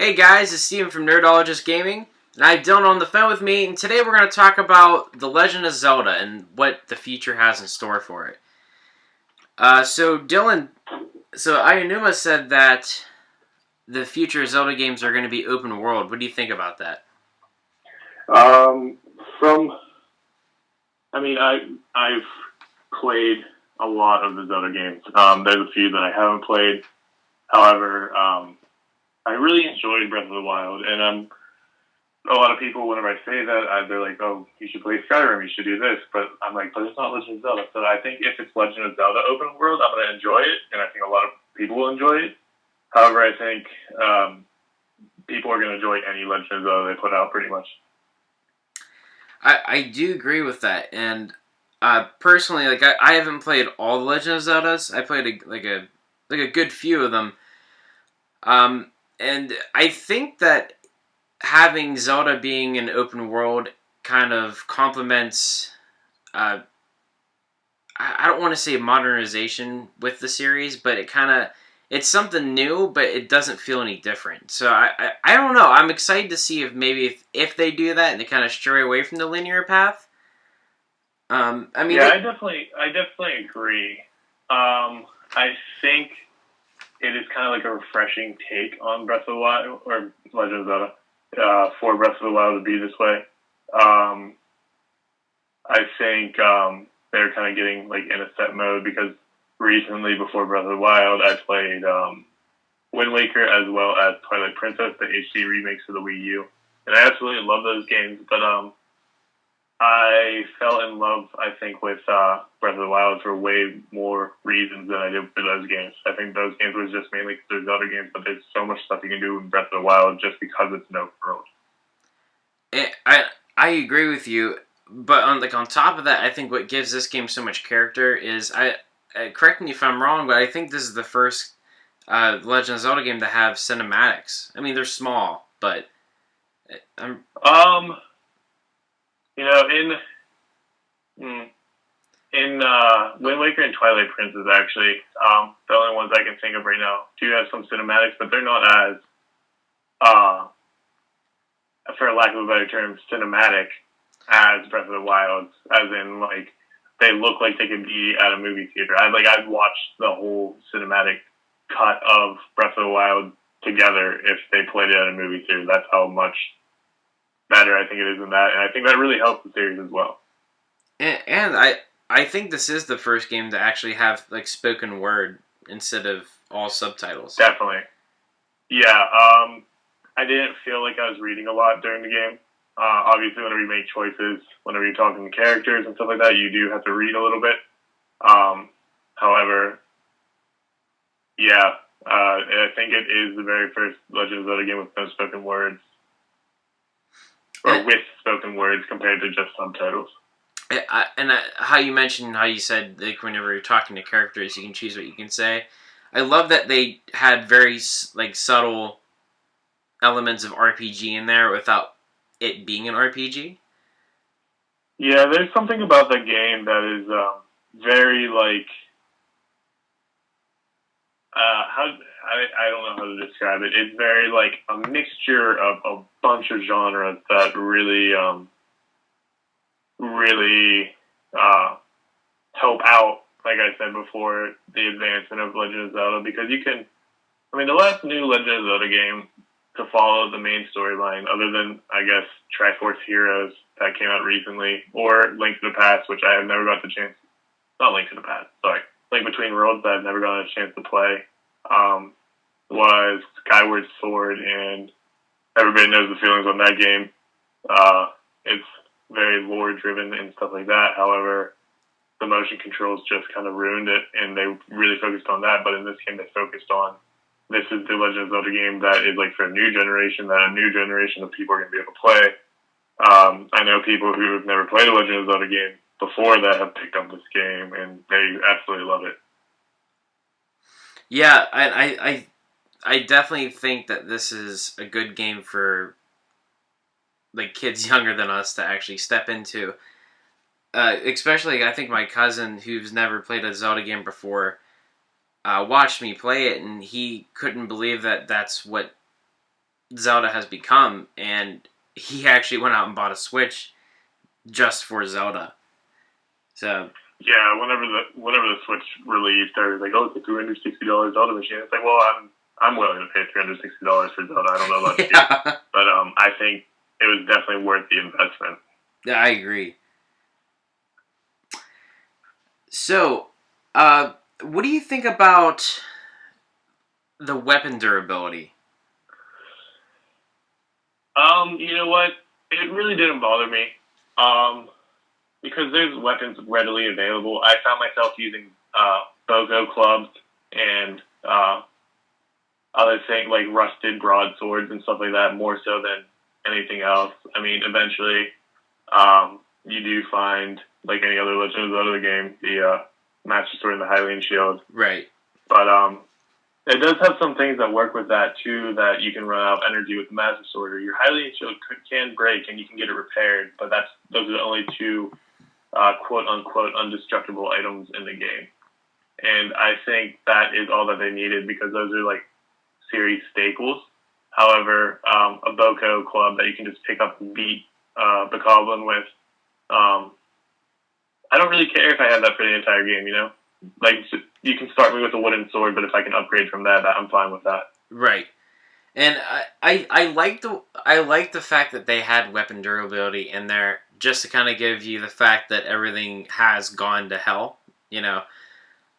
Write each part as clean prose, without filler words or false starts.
Hey guys, it's Steven from Nerdologist Gaming, and I have Dylan on the phone with me, and today we're going to talk about The Legend of Zelda and what the future has in store for it. Dylan, Ayanuma said that the future Zelda games are going to be open world. What do you think about that? Um, from, I've played a lot of the Zelda games. There's a few that I haven't played. However, I really enjoyed Breath of the Wild, and a lot of people, whenever I say that, they're like, "Oh, you should play Skyrim. You should do this." But I'm like, "But it's not Legend of Zelda." So I think if it's Legend of Zelda open world, I'm going to enjoy it, and I think a lot of people will enjoy it. However, I think people are going to enjoy any Legend of Zelda they put out, pretty much. I do agree with that, and personally, I haven't played all the Legend of Zeldas. I played a good few of them, and I think that having Zelda being an open world kind of complements. I don't want to say modernization with the series, but it's something new, but it doesn't feel any different. So I don't know. I'm excited to see if they do that and they kind of stray away from the linear path. I definitely agree. I think it is kind of like a refreshing take on Breath of the Wild or Legend of Zelda for Breath of the Wild to be this way. I think they're kind of getting like in a set mode because recently, before Breath of the Wild, I played Wind Waker as well as Twilight Princess, the HD remakes for the Wii U, and I absolutely love those games. But I fell in love, I think, with Breath of the Wild for way more reasons than I did for those games. I think those games was just mainly because there's other games, but there's so much stuff you can do in Breath of the Wild just because it's an open world. I agree with you, but on top of that, I think what gives this game so much character is correct me if I'm wrong, but I think this is the first Legend of Zelda game to have cinematics. I mean, they're small, but I'm. In Wind Waker and Twilight Princess, actually, the only ones I can think of right now do have some cinematics, but they're not as, for lack of a better term, cinematic as Breath of the Wild, as in, like, they look like they could be at a movie theater. I'd watch the whole cinematic cut of Breath of the Wild together if they played it at a movie theater. That's how much better I think it is in that, and I think that really helps the series as well. And I think this is the first game to actually have like spoken word instead of all subtitles. Definitely. Yeah, I didn't feel like I was reading a lot during the game. Obviously, whenever you make choices, whenever you're talking to characters and stuff like that, you do have to read a little bit. However, yeah, I think it is the very first Legend of Zelda game with no spoken words. Or with spoken words compared to just subtitles. How you mentioned, how you said, like, whenever you're talking to characters, you can choose what you can say. I love that they had very, like, subtle elements of RPG in there without it being an RPG. Yeah, there's something about the game that is very, like, I don't know how to describe it. It's very, like, a mixture of a bunch of genres that really, help out, like I said before, the advancement of Legend of Zelda, because the last new Legend of Zelda game to follow the main storyline, other than, I guess, Triforce Heroes that came out recently, or Link to the Past, which I have never got the chance, not Link to the Past, sorry, Link Between Worlds that I've never gotten a chance to play, was Skyward Sword, and everybody knows the feelings on that game. It's very lore-driven and stuff like that. However, the motion controls just kind of ruined it, and they really focused on that. But in this game, they focused on, this is the Legend of Zelda game that is like for a new generation, that a new generation of people are going to be able to play. I know people who have never played a Legend of Zelda game before that have picked up this game, and they absolutely love it. Yeah, I definitely think that this is a good game for like kids younger than us to actually step into. Especially, I think my cousin, who's never played a Zelda game before, watched me play it, and he couldn't believe that that's what Zelda has become, and he actually went out and bought a Switch just for Zelda. So Yeah, whenever the Switch released, they were like, "Oh, it's a $260 Zelda machine." It's like, well, I'm willing to pay $360 for Zelda. I don't know about you, yeah, but I think it was definitely worth the investment. yeah, I agree. So, what do you think about the weapon durability? You know what? It really didn't bother me. Because there's weapons readily available. I found myself using bozo clubs and other things like rusted broadswords and stuff like that more so than anything else. I mean, eventually, you do find, like any other Legend of Zelda game, the Master Sword and the Hylian Shield. Right. But it does have some things that work with that too. That you can run out of energy with the Master Sword, or your Hylian Shield can break and you can get it repaired. But those are the only two quote unquote indestructible items in the game. And I think that is all that they needed because those are like series staples. However, a Boko club that you can just pick up and beat Bokoblin with, um, I don't really care if I have that for the entire game, you know? Like, you can start me with a wooden sword, but if I can upgrade from that I'm fine with that. Right. And I like the fact that they had weapon durability in there just to kind of give you the fact that everything has gone to hell, you know.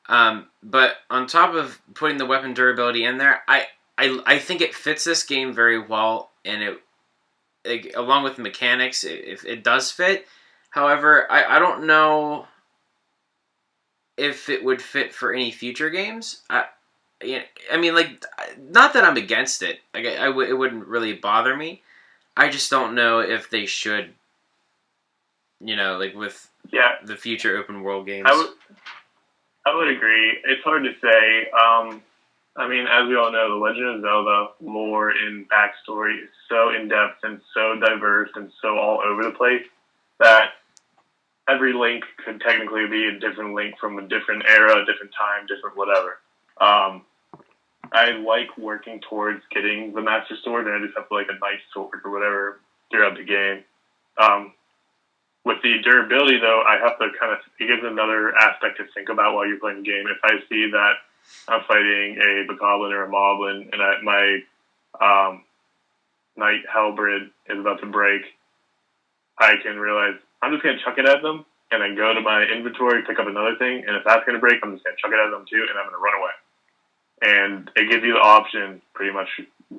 But on top of putting the weapon durability in there, I think it fits this game very well, and along with the mechanics, it does fit. However, I don't know if it would fit for any future games. Yeah, I mean, like, not that I'm against it. Like, it wouldn't really bother me. I just don't know if they should, like with Yeah, the future open world I games. would I would agree. It's hard to say. I mean, as we all know, the Legend of Zelda lore and backstory is so in depth and so diverse and so all over the place that every link could technically be a different link from a different era, a different time, different whatever. Um, I like working towards getting the Master Sword, and I just have like a nice sword or whatever throughout the game. Um, with the durability, though, I have to kind of, it gives another aspect to think about while you're playing the game. If I see that I'm fighting a Bokoblin or a Moblin, and my um, Knight Halberd is about to break, I can realize I'm just going to chuck it at them and then go to my inventory, pick up another thing, and if that's going to break, I'm just going to chuck it at them too, and I'm going to run away. And it gives you the option, pretty much,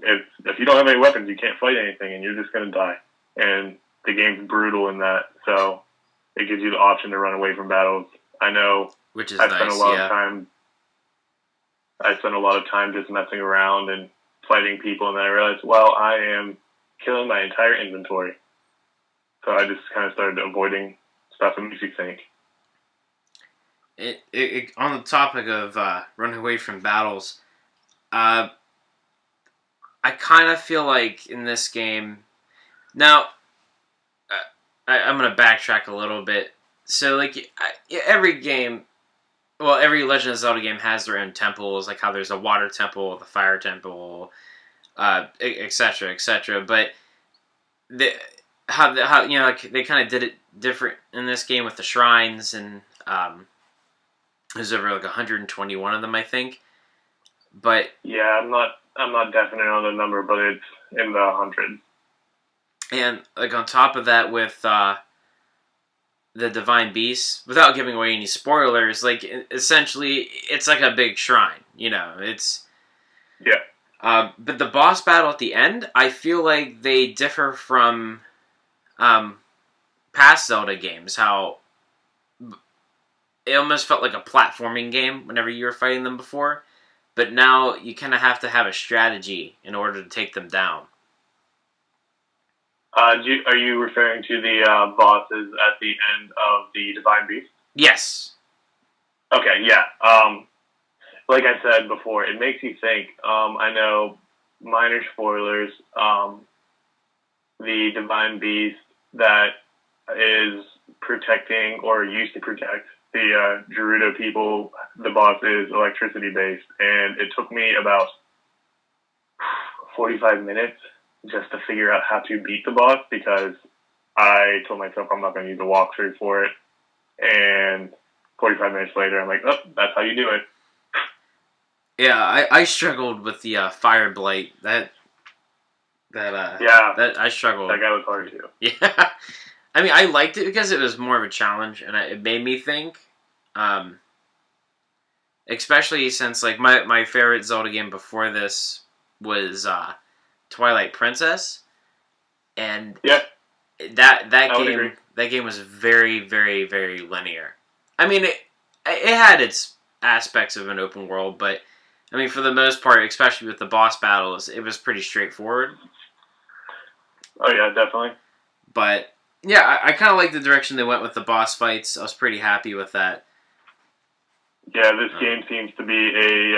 if you don't have any weapons, you can't fight anything, and you're just going to die. And the game's brutal in that, so it gives you the option to run away from battles. I know Which is I spent a nice, lot of yeah. time. I spent a lot of time just messing around and fighting people, and then I realized, well, I am killing my entire inventory. So I just kind of started avoiding stuff that makes you think. On the topic of running away from battles, uh, I kind of feel like in this game now. I'm gonna backtrack a little bit. So, like, every game, well, every Legend of Zelda game has their own temples, like how there's a water temple, the fire temple, etc., etc. But the how like they kind of did it different in this game with the shrines, and there's over like 121 of them, I think. But Yeah, I'm not definite on the number, but it's in the hundreds. and like on top of that, with the divine beast, without giving away any spoilers, like essentially it's like a big shrine, it's Yeah. but the boss battle at the end, I feel like they differ from um, past Zelda games, how it almost felt like a platforming game whenever you were fighting them before, but now you kind of have to have a strategy in order to take them down. Are you referring to the bosses at the end of the Divine Beast? Yes. Okay, yeah. Like I said before, it makes you think. I know minor spoilers. The Divine Beast that is protecting or used to protect the Gerudo people, the boss is electricity based, and it took me about 45 minutes just to figure out how to beat the boss because I told myself I'm not going to use a walkthrough for it. And 45 minutes later, I'm like, oh, that's how you do it. Yeah, I struggled with the fire blight. That Yeah, that I struggled. that guy was hard too. Yeah, I mean, I liked it because it was more of a challenge, and it made me think. Especially since like my favorite Zelda game before this was Twilight Princess, and Yeah, that game was very very very linear. I mean, it had its aspects of an open world, but I mean for the most part, especially with the boss battles, it was pretty straightforward. oh yeah, definitely. But yeah, I kind of like the direction they went with the boss fights. I was pretty happy with that. Yeah, this game seems to be a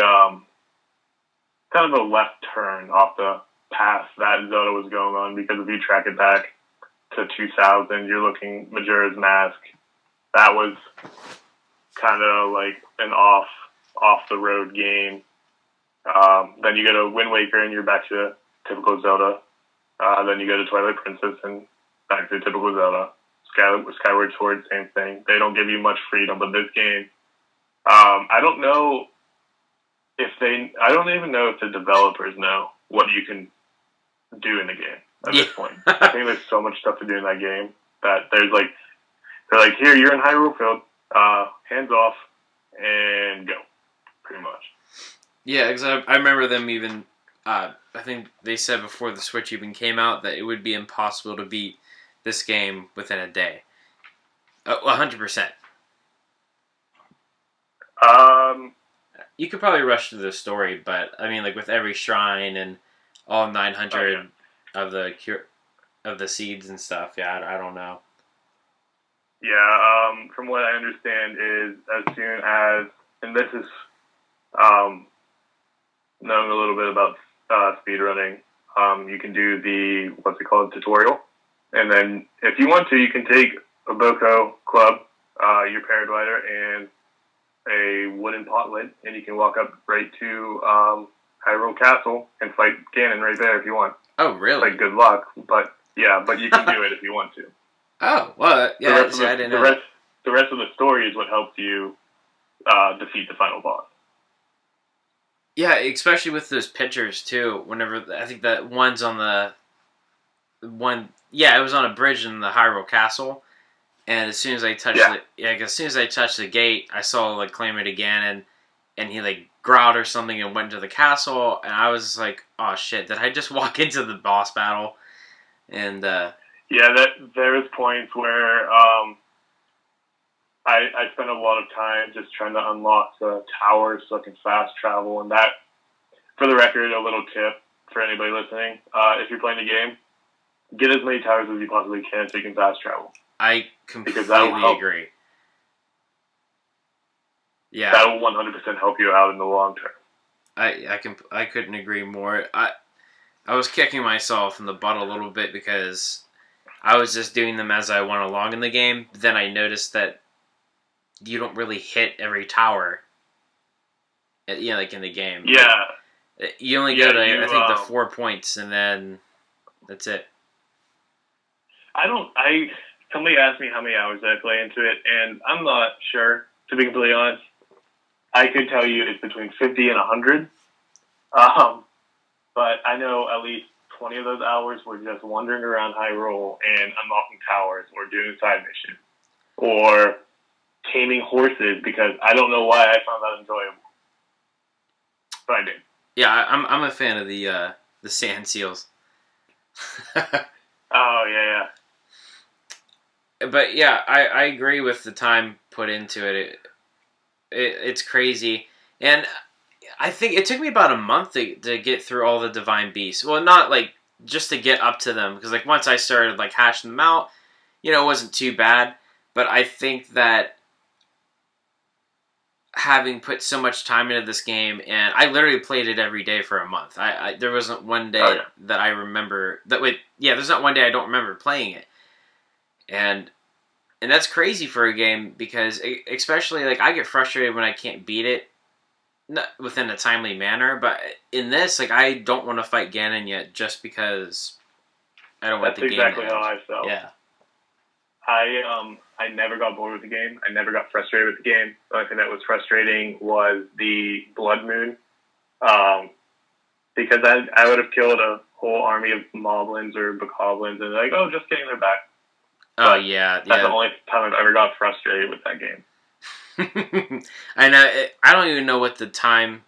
kind of a left turn off the path that Zelda was going on because if you track it back to 2000, you're looking Majora's Mask. That was kind of like an off the road game. Then you go to Wind Waker and you're back to typical Zelda. Then you go to Twilight Princess and back to typical Zelda. Skyward Sword, same thing. They don't give you much freedom, but this game, I don't know I don't even know if the developers know what you can do in the game at this point. I think there's so much stuff to do in that game that they're like, here, you're in Hyrule Field, hands off, and go, pretty much. Yeah, because I remember them even. I think they said before the Switch even came out that it would be impossible to beat this game within a day. 100%. You could probably rush through the story, but I mean, like with every shrine and all 900 of the seeds and stuff. Yeah, I don't know. Yeah, from what I understand is as soon as, and this is knowing a little bit about speedrunning, you can do the, what's it called, tutorial. And then if you want to, you can take a Boko club, your paraglider, and a wooden pot lid, and you can walk up right to Hyrule Castle and fight Ganon right there if you want. Oh, really? Like, good luck, but yeah, but you can do it if you want to. Oh, well, yeah, I didn't know. The rest of the story is what helps you defeat the final boss. Yeah, especially with those pictures too. Whenever I think that one's on the one, yeah, it was on a bridge in the Hyrule Castle, and as soon as I touched as soon as I touched the gate, I saw like claim it again, and he like growled or something and went to the castle, and I was like, oh shit, did I just walk into the boss battle? And yeah, there's points where I spend a lot of time just trying to unlock the towers so I can fast travel. And that, for the record, a little tip for anybody listening: if you're playing the game, get as many towers as you possibly can so you can fast travel. I completely agree. Yeah, that will 100% help you out in the long term. I couldn't agree more. I was kicking myself in the butt a little bit because I was just doing them as I went along in the game. But then I noticed that you don't really hit every tower, like in the game. Yeah. You only go to, I think, the 4 points, and then that's it. Somebody asked me how many hours I play into it, and I'm not sure, to be completely honest. I could tell you it's between 50 and 100. But I know at least 20 of those hours were just wandering around Hyrule and unlocking towers or doing side missions or taming horses because I don't know why I found that enjoyable. But I did. Yeah, I'm a fan of the sand seals. Oh, yeah. But yeah, I agree with the time put into it. It's crazy. And I think it took me about a month to get through all the Divine Beasts. Well, not like just to get up to them, because like once I started like hashing them out, it wasn't too bad. But I think that having put so much time into this game, and I literally played it every day for a month. There wasn't one day that I remember there's not one day I don't remember playing it, and that's crazy for a game because especially like I get frustrated when I can't beat it within a timely manner. But in this, like I don't want to fight Ganon yet just because I don't want That's the game to exactly how end. I felt. Yeah. I never got bored with the game. I never got frustrated with the game. The only thing that was frustrating was the blood moon, because I would have killed a whole army of moblins or bokoblins and like, oh, just getting their back. Oh But yeah, that's the yeah. only time I've ever got frustrated with that game. I know. I don't even know what the time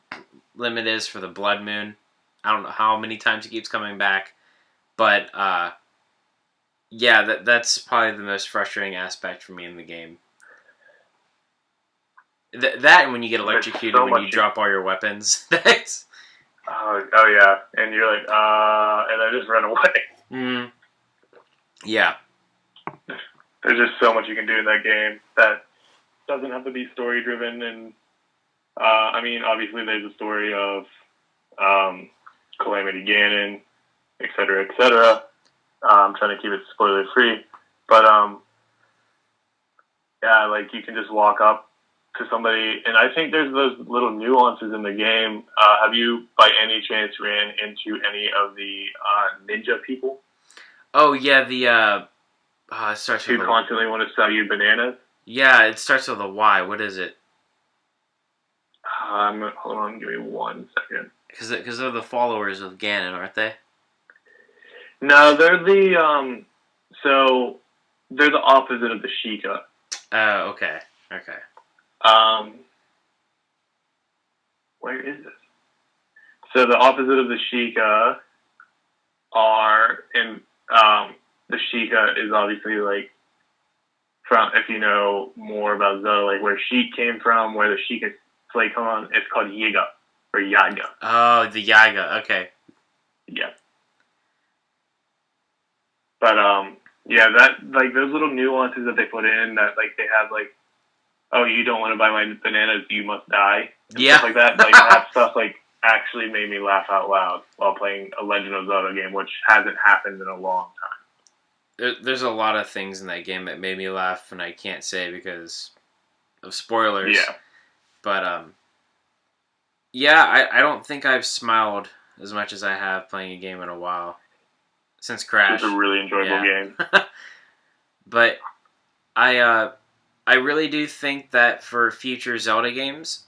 limit is for the blood moon. I don't know how many times it keeps coming back, but yeah, that's probably the most frustrating aspect for me in the game. That and when you get electrocuted so when you much drop all your weapons. That's oh yeah, and you're like, and I just run away. Yeah. There's just so much you can do in that game that doesn't have to be story driven. And I mean, obviously, there's a story of Calamity Ganon, etc., etc. I'm trying to keep it spoiler free, but yeah, like you can just walk up to somebody, and I think there's those little nuances in the game. Have you, by any chance, ran into any of the ninja people? Oh yeah, the it starts with who constantly want to sell you bananas? Yeah, it starts with a Y. What is it? Hold on, give me 1 second. Because they're the followers of Ganon, aren't they? No, they're the so they're the opposite of the Sheikah. Oh, okay. Where is this? So the opposite of the Sheikah are, and the Sheikah is obviously like from, if you know more about Zelda, like where Sheik came from, where the Sheikah play come on, it's called Yiga or Yaga. Oh, the Yaga. Okay. Yeah. But yeah, that like those little nuances that they put in, that like they have like, oh, you don't want to buy my bananas, you must die. Yeah. Stuff like that. Like that stuff like actually made me laugh out loud while playing a Legend of Zelda game, which hasn't happened in a long time. There's a lot of things in that game that made me laugh, and I can't say because of spoilers. Yeah. But yeah, I don't think I've smiled as much as I have playing a game in a while since Crash. It's a really enjoyable game. But I really do think that for future Zelda games,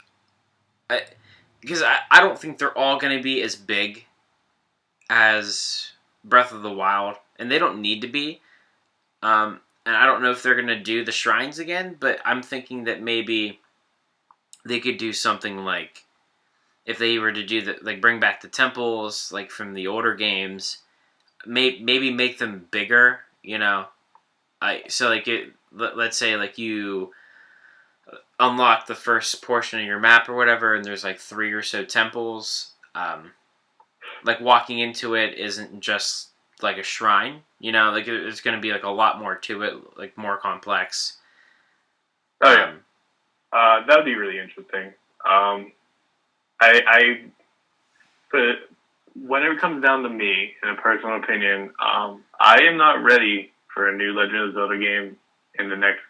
because I don't think they're all going to be as big as Breath of the Wild, and they don't need to be. And I don't know if they're going to do the shrines again, but I'm thinking that maybe they could do something like, if they were to do like bring back the temples like from the older games, maybe make them bigger. So like let's say like you unlock the first portion of your map or whatever, and there's like 3 or so temples. Like walking into it isn't just like a shrine, like there's going to be like a lot more to it, like more complex. Oh yeah, that would be really interesting. But whenever it comes down to me, in a personal opinion, I am not ready for a new Legend of Zelda game in the next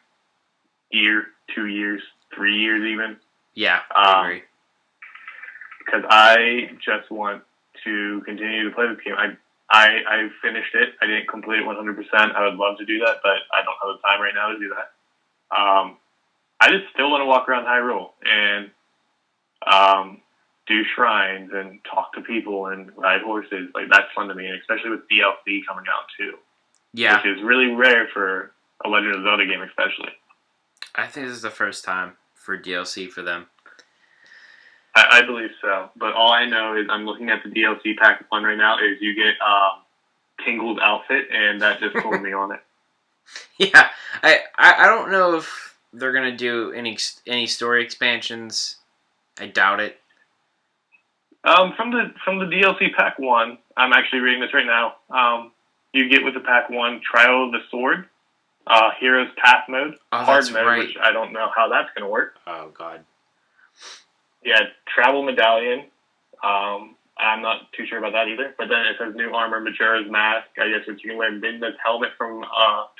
year, 2 years, 3 years even. Yeah, I agree. Because I just want to continue to play this game. I finished it. I didn't complete it 100%. I would love to do that, but I don't have the time right now to do that. I just still want to walk around Hyrule and do shrines and talk to people and ride horses. Like, that's fun to me, and especially with DLC coming out too. Yeah, which is really rare for a Legend of Zelda game, especially. I think this is the first time for DLC for them. I believe so, but all I know is I'm looking at the DLC pack 1 right now. Is you get Tingle's outfit, and that just pulled me on it. Yeah, I don't know if they're gonna do any story expansions. I doubt it. From the DLC pack 1, I'm actually reading this right now. You get with the pack 1 Trial of the Sword, Heroes Path mode, hard mode, right. Which I don't know how that's gonna work. Oh God. Yeah, Travel Medallion. I'm not too sure about that either. But then it says new armor, Majora's Mask. I guess what you can wear, Midna's helmet from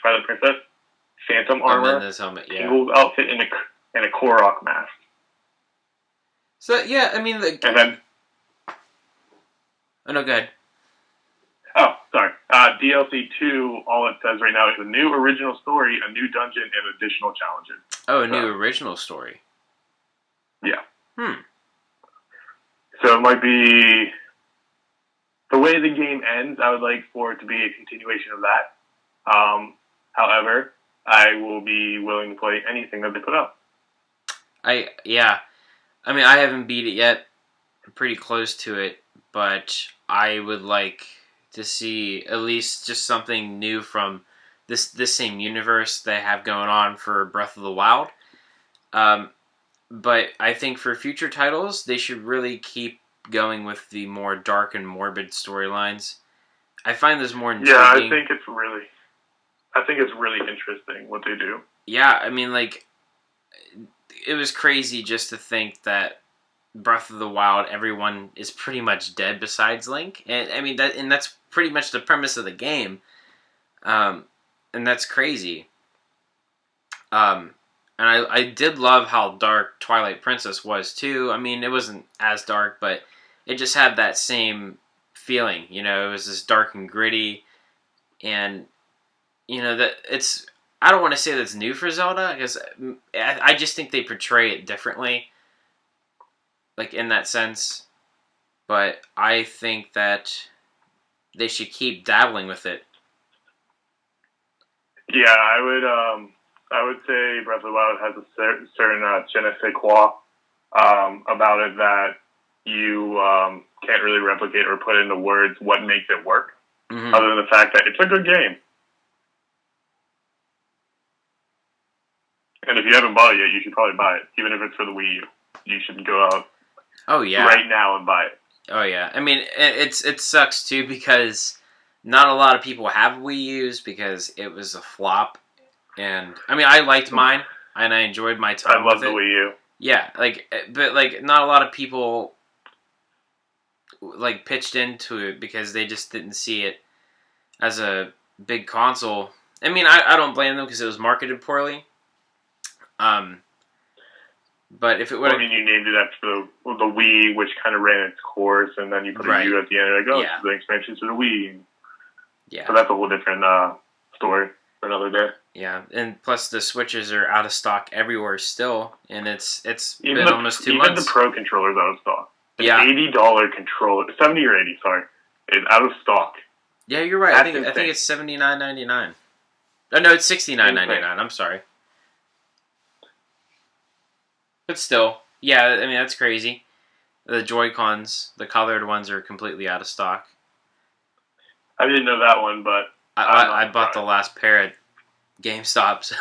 Twilight Princess, Phantom armor, Midna's helmet, yeah, Tingle's outfit, and a Korok mask. So yeah, I mean, and then oh no, go ahead. Oh, sorry. DLC 2, all it says right now is a new original story, a new dungeon, and additional challenges. Oh, a new original story. Yeah. Hmm. So it might be the way the game ends. I would like for it to be a continuation of that. However, I will be willing to play anything that they put up. Yeah. I mean, I haven't beat it yet. I'm pretty close to it, but I would like to see at least just something new from this same universe they have going on for Breath of the Wild. But I think for future titles, they should really keep going with the more dark and morbid storylines. I find this more intriguing. Yeah, I think it's really interesting what they do. Yeah, I mean, like, it was crazy just to think that Breath of the Wild, everyone is pretty much dead besides Link, and I mean that's pretty much the premise of the game, and that's crazy. And I did love how dark Twilight Princess was too. I mean, it wasn't as dark, but it just had that same feeling. You know, it was this dark and gritty, and you know that it's. I don't want to say that's new for Zelda because I just think they portray it differently, like in that sense. But I think that they should keep dabbling with it. Yeah, I would say Breath of the Wild has a certain je ne sais quoi about it that you can't really replicate or put into words what makes it work, other than the fact that it's a good game. And if you haven't bought it yet, you should probably buy it. Even if it's for the Wii U, you should go out right now and buy it. Oh yeah, I mean it sucks too because not a lot of people have Wii U's because it was a flop. And I mean I liked mine and I enjoyed my time with it. I love the Wii U. Yeah, but not a lot of people pitched into it because they just didn't see it as a big console. I mean I don't blame them because it was marketed poorly. But if it would, I mean, you named it after the Wii, which kind of ran its course, and then you put a U at the end, and it's the expansion to the Wii. Yeah. So that's a whole different story for another day. Yeah, and plus the Switches are out of stock everywhere still, and it's been almost 2 months. Even the Pro controller's out of stock. An $80 controller, 70 or 80, sorry, is out of stock. Yeah, you're right. I think it's $79.99. Oh no, it's $69.99. I'm sorry. But still, yeah, I mean, that's crazy. The Joy-Cons, the colored ones, are completely out of stock. I didn't know that one, but I bought the last pair at GameStops.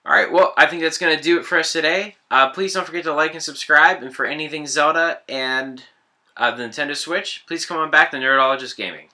Alright, well, I think that's going to do it for us today. Please don't forget to like and subscribe, and for anything Zelda and the Nintendo Switch, please come on back to Nerdologist Gaming.